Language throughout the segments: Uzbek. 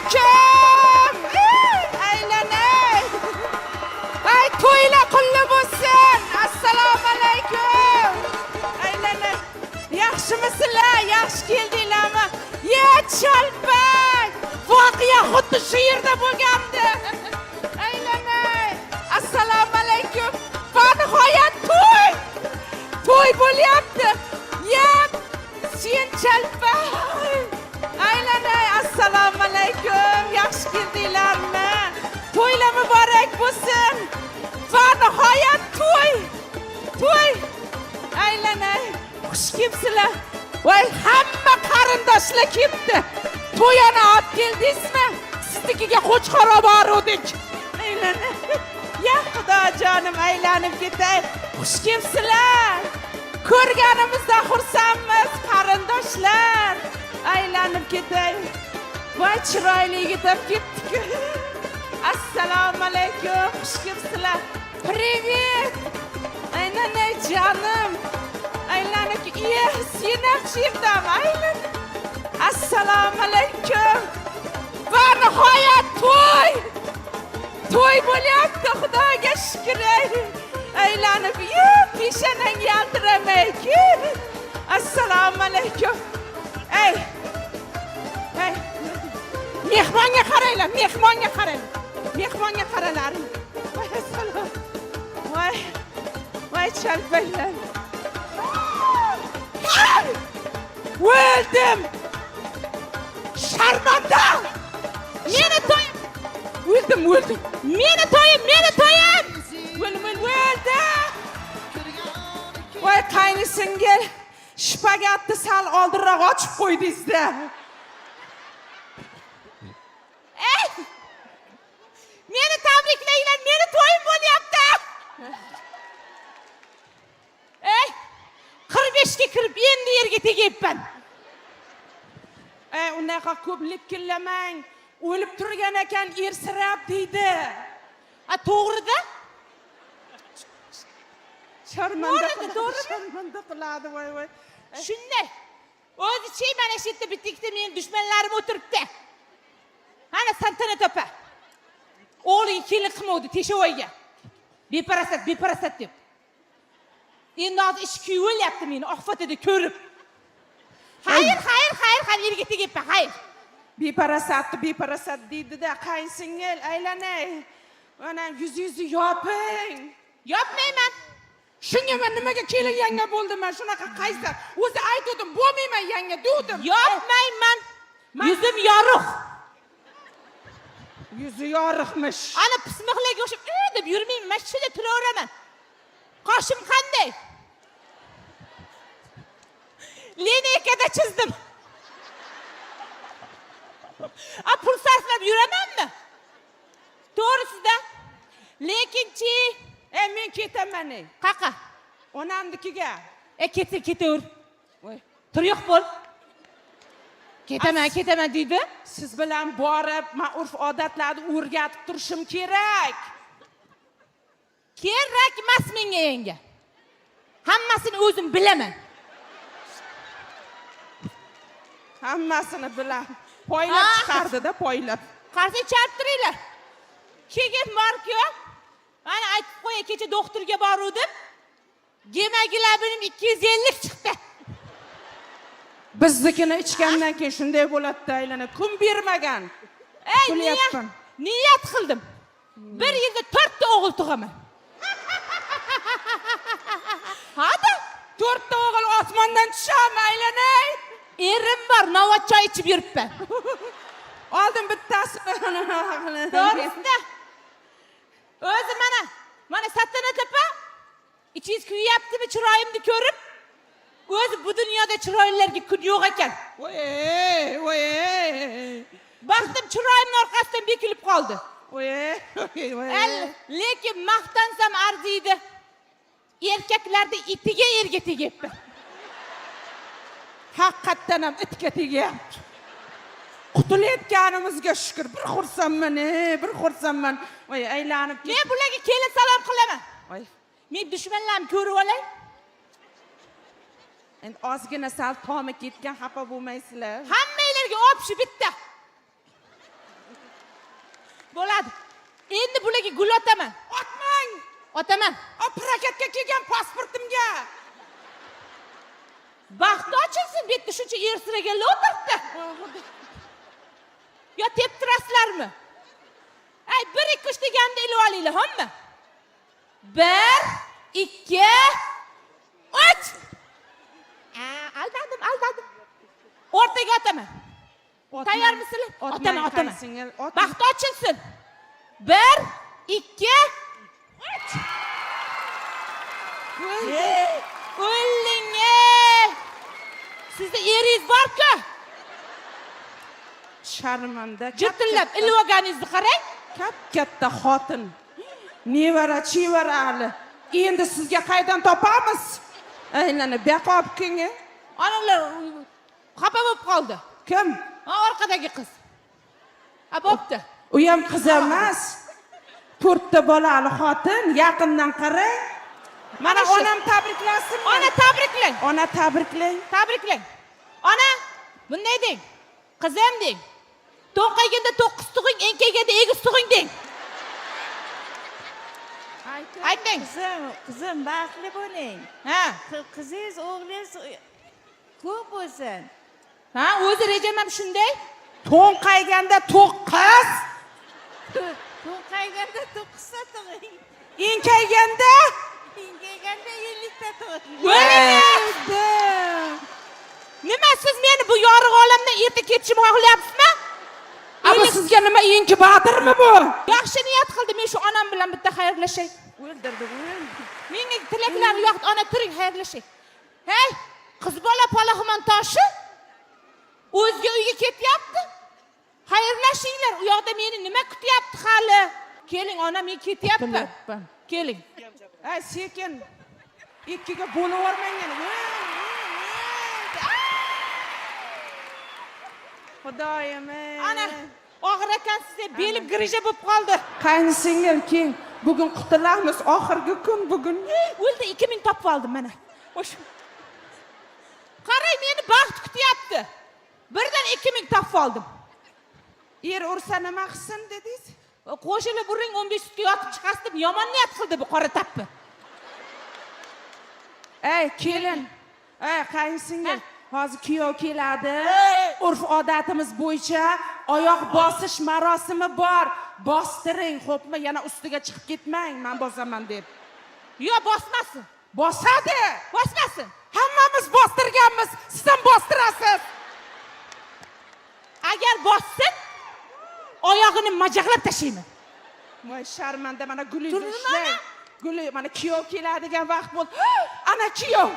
alaykum. Aylanay. Ay to'ylar qulli bo'lsin. Assalomu alaykum. Aylanay. Yaxshimisizlar? Yaxshi keldinglarmi? Ye chalpak. Voqea xuddi shu yerda bo'lgandi. Aylanay. Assalomu alaykum. Va nihoyat to'y. To'y bo'lyapti. Yep. Sen chalpak. Aylanay. Assalomu alaykum. Yaxshi keldinglarmi? To'ylar muborak bo'lsin. Va nihoyat to'y. To'y. Aylanay. Xush kelibsizlar. Voy, hamma qarindoshlar kelibdi. To'yani olib keldingizmi? Siznikiga qo'chqor olib bordik. Aylanay. Ya xudojonim, aylanib ketay. Xush kelibsizlar. Ko'rganimizda xursandmiz, qarindoshlar. Aylanib ketay. Voy, chiroyli yigitlar ketdik. Assalomu alaykum. Xush kelibsizlar. Привет. Aylanay jonim. Aylanib, sen ham sherdami? Aylan. Assalomu alaykum. Va nihoyat to'y. To'y bo'lyapti, Xudoga shukr. Aylanib, peshonang yaltiramayki. Assalomu alaykum. Ey. Mehmonga qaranglar, mehmonga qaranglar. Mehmonga qaralaring. Voy, assalom. Voy, chalpaklar. O'ldim. Sharmanda. Meni to'yim. O'ldim. Meni to'yim. O'ldim. Voy, qaynisingil. Shpagatni sal oldinroq ochib qo'ydingiz-da. Meni tabriklanglar, meni to'yim bo'lyapti. 45 ga kirib endi yerga tegibman. Unaqa ko'p likillamang. O'lib turgan ekan, ersirab deydi. To'g'ri-da? Sharmanda qiladi, voy. Shunday. O'zi-chi mana shu yerda bitta-ikkita men dushmanlarim o'tiribdi. Ana Santana topa. O'g'liga kelin qilmovdi Teshovoyga. Beparasat deb. Endi hozir ish kuyulyapti meni oqfatida ko'rib. Xayr, yerga tegibman, xayr. Beparasat deydi-da, qayinsingil, aylanay. Mana yuzingizni yoping. Yopmayman. Shunga men nimaga kelin yanga bo'ldim, men shunaqa qaysar. O'zi aytdim, bo'lmayman yanga dedim. Yopmayman. Yuzim yorug'. Yuzi yorug'mish. Ana pismiqlarga o'xshab, deb yurmayman, men shunday turaveraman. Qoshim qanday? Lineykada chizdim. Pul sarflab yuramanmi? To'g'risida. Lekinchi, men ketaman. Qaqa? Onamnikiga. Ketaver. Voy, turyoq bo'l. Ketaman deydi. Siz bilan borib, men urf-odatlarni o'rgatib turishim kerak. Kerak emas menga yanga. Hammasini o'zim bilaman. Hammasini bilan. Poylab chiqardi-da, poylab. Qarsa chaptiringlar. Keyin borku, mana aytib qo'y, kecha doktorga boruvdim. Gemagilabim 250 chiqdi. Biznikini ichgandan keyin shunday bo'ladi, aylanib. Kun bermagan. Niyat qildim. Bir yilda 4 ta o'g'il tug'aman. Hadi 4 ta o'g'il osmondan tushami, aylanay? Erim bor, navot choy ichib yuribman. Oldim bittasini. To'g'risida. O'zi mana Satana topa ichingiz kuyaptimi, chiroyimni ko'rib? O'zi bu dunyoda chiroylilarga kun yo'q ekan. Voy. Baxtim chiroyimning orqasidan bekilib qoldi. Voy. Lekin maqtansam arziydi. Erkaklarda itiga erga tegibdi. Haqiqatan ham itga tegyapti. Qutulayotganimizga shukr. Bir xursandman. Voy, aylanib ketdi. Men bularga kelin salom qilaman. Voy. Men dushmanlarimni ko'rib olay. Endi ozgina sal tomi ketgan, xafa bo'lmaysizlar. Hammanglarga opshi bitta. Bo'ladi. Endi bularga gul otaman. Otmang. Otaman. Prokatga kelgan pasportimga. Baxti ochilsin, bu yerda shuncha ersiraganlar o'tiribdi. Yo teptirasizlarmi? Ay 1-2-3 deganda ilib olinglar, hamma. 1 2 3. Aldadim. O'rtaga otaman. Tayyormisizlar? Otaman. Baxti ochilsin. 1 2 3. O'ling. Sizda eringiz bor-ku? Sharmanda. Jittillab ilib olganingizni qarang. Katta xotin. Nevara, chivarali. Endi sizga qaydan topamiz? Aylanib buyoqqa olib keling. Onalar xafa bo'lib qoldi. Kim? Orqadagi qiz. Bo'pti. U ham qiz emas. 4 ta bolali xotin, yaqindan qarang. Mana onam tabriklasin. Ona tabriklang. Ona tabriklang. Tabriklang. Ona, bunday deng. Qizim deng. To'qayganda 9 tug'ing, enkayganda 8 tug'ing deng. Ayting. Qizim, baxtli bo'ling. Ha. Qizingiz, o'g'lingiz ko'p bo'lsin. Ha, o'zi rejam ham shunday. To'nqayganda 9. To'qayganda 9 ta tug'ing. Enkayganda Enkayganda 50 ta tug'ing. Nima siz meni bu yorug' olamdan erta ketishimni xohlayapsizmi? Ama sizga nima inkubatormi bu? Yaxshi niyat qildim, men shu onam bilan bitta xayrlashay. O'ldirdi. Menga tilaklar yo'q, ona turing xayrlashay. Hey, qiz bola Palaxmon toshi o'zga uyga ketyapti. Xayrlashinglar, u yoqda meni nima kutyapti hali? Keling, ona, men ketyapman. Keling. Ay, sekin. Ikkiga bo'lib o'rmanglar. Xudoyim. Ana, og'ir ekan, sizga beli grija bo'lib qoldi. Qaynsingil keng. Bugun qutulamiz, oxirgi kun bugun. O'ldi 2000 topib oldim mana. O'sha. Qarang, meni baxt kutyapti. Birdan 2000 topib oldim. Er ursa nima qilsin dedingiz? Qo'shilib uring 15 sutga yotib chiqardim. Yomon niyat qildi bu qora tappi. Ey, kelin. Ey, qaynsingil. Hozir kuyov keladi. Urf odatimiz bo'yicha oyoq bosish marosimi bor. Bostiring, xo'pmi? Yana ustiga chiqib ketmang, men bosaman deb. Yo, bosmasin. Bosadi. Bosmasin. Hammamiz bostirganmiz. Siz ham bostirasiz. Agar bossin, oyog'ini majaqlab tashlayman. Voy sharmanda, mana gulingizni ishlang. Guli, mana kuyov keladigan vaqt bo'ldi. Ana kuyov.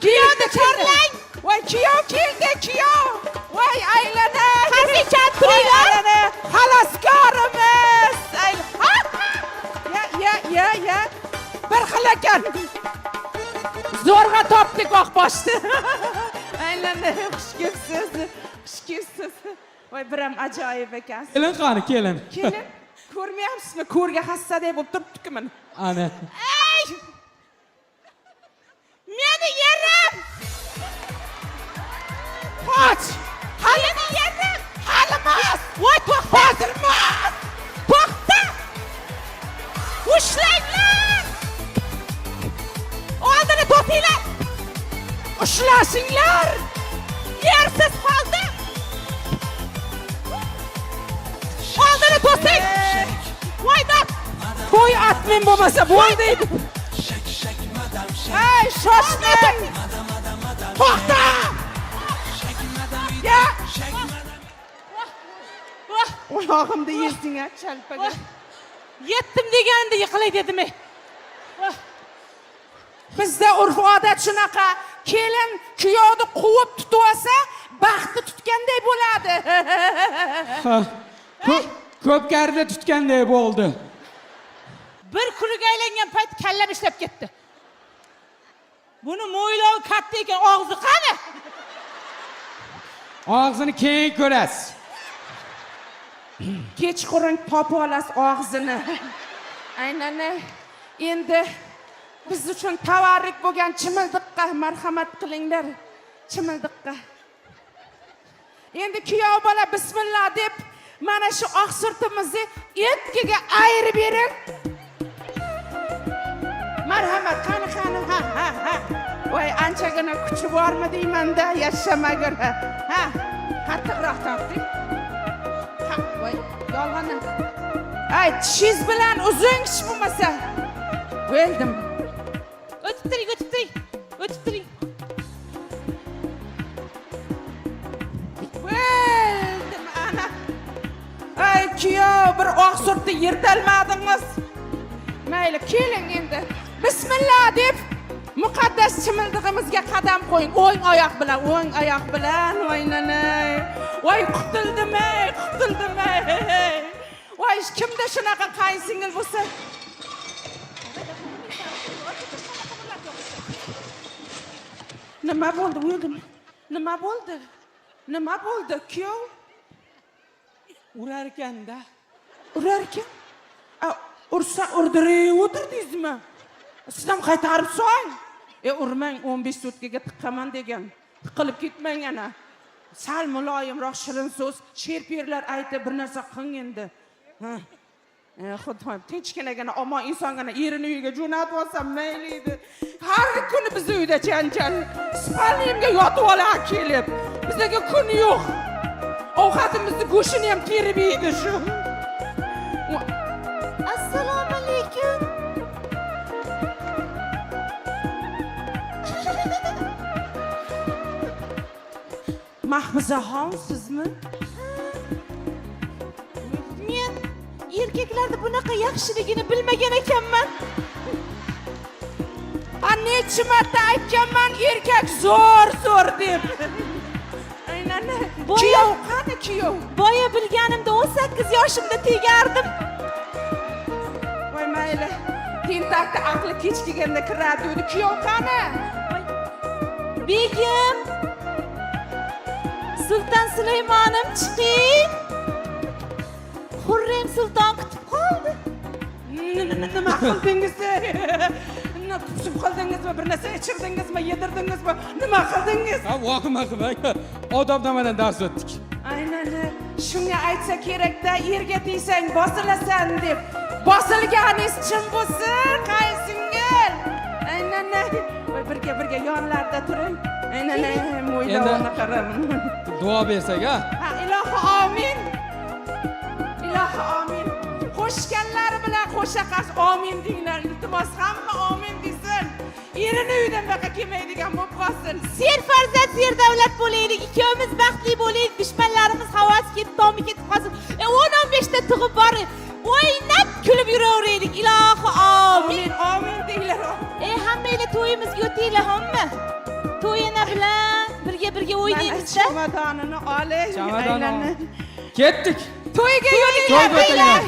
Kuyovni chorlang. Voy kuyov keldi, kuyov. Voy aylana. Qancha turinglar. Xaloskorimiz. Ya. Bir xil ekan. Zo'rg'a topdik oqboshni. Aylana, xush kelibsiz. Voy, biram ajoyib ekan. Kelin qani, kelin. Kelin, ko'rmayapsizmi? Ko'rga hassadek bo'lib turibdi-ku mana. Ana. Ey! Meni yerim! Qoch! Meni yerim! Halimas! Voy, to'xta! To'xta! Ushlanglar! Oldini to'tinglar! Ushlashinglar! Yersiz qoldi! Oldini to'sing! Voy, dab! Bo'y atmen bo'lmasa bo'ldi. Ey, shoshmang! To'xta! Ya! Oyog'imda yezding-a, chalpaga. Yetdim deganda yiqilay dedim. Bizda urf odat shunaqa. Kelin kuyovni quvib tutib olsa, baxti tutganday bo'ladi. Ko'pkarida tutganday bo'ldi. Bir kuniga aylangan payt kallam ishlab ketdi. Buni mo'ylovi katta ekan, og'zi qani? Og'zini keng ko'rasiz. Kechqurun topib olasiz og'zini. Aynan endi biz uchun tavarruk bo'lgan Chimildiqqa marhamat qilinglar. Chimildiqqa. Endi kuyov bola bismillah deb mana shu oqsurtimizni etkiga ayirib bering. Marhamat, qani. Ha. Voy, anchagina kuchi bormi deyman-da, yashamagur. Ha, qattiqroq torting. Ha, voy, yolg'onni. Ay, tishingiz bilan uzun ish bo'lmasa. O'ldim. O'tib turing. O'ldim ana. Ay, kuyov, bir oqsurtni yirtalmadingiz. Mayli, keling endi. Bismillah deb muqaddas chimildig'imizga qadam qo'ying. O'ng oyoq bilan, o'ynanay. Voy, qutuldim. Voy, kimda shunaqa qayinsingil bo'lsa? Nima bo'ldi, o'ldim? Nima bo'ldi, kuyov? Urar ekanda. Urarkan? Ursa urdirib o'tirdingizmi? Sizdan qaytarib so'ng. Urmang, 15 sutkaga tiqqaman degan. Tiqilib ketmang ana. Sal muloyimroq shirin so'z, she'r-piyrlar aytib bir narsa qing endi. Ha. Xudoyim, tinchgina omon insongina erini uyiga jo'natib olsam mayli edi. Har kuni biz uyda janjal. Spalniyamga yotib olar kelib. Bizga kun yo'q. Ovqatimizni go'shini ham terib yeydi shu. Assalomu alaykum. Mahfuzaxon sizmi? Men erkaklarda bunaqa yaxshiligini bilmagan ekanman. Necha marta aytganman, erkak zo'r deb. Aynan. Kuyov qani kuyov? Boya bilganimda 18 yoshimda tegardim. Voy mayli. Tentakda aqli kechganda kiradi edi. Kuyov qani? Begim. Sulton Sulaymonim chiqing. Xurrem sulton kutib qoldi. Nima qildingiz? Tutib qoldingizmi? Bir narsa ichirdingizmi? Yedirdingizmi? Nima qildingiz? Ha, voqima qilmang. Odobnamadan dars o'tdik. Aynan. Shunga aytsa kerak-da, yerga tegsang bosilasan deb. Bosilganingiz chin bo'lsin, qaysingil. Aynan. Voy, birga yonlarda turing. Aynan, mo'ylovni qarab. Duo bersak, ha? Ha, ilohi amin. Qo'shganlari bilan qo'sha qarsh amin dinglar. Iltimos hamma amin desin. Erini uydan baqa kelmaydigan bo'lib qolsin. Ser farzand, ser davlat bo'laylik. Ikkimiz baxtli bo'laylik. Dushmanlarimiz havas ketib, tomi ketib qolsin. 10-15 ta tug'ib bor. O'ynab kulib yuraveraylik. Ilohi amin. Amin dinglar. Hammanglar to'yimizga o'tinglar, hamma. To'yina bilan birga o'ynaymiz-da. Chamadonini oling. Ketdik. To'yga To'yga yo'linglar.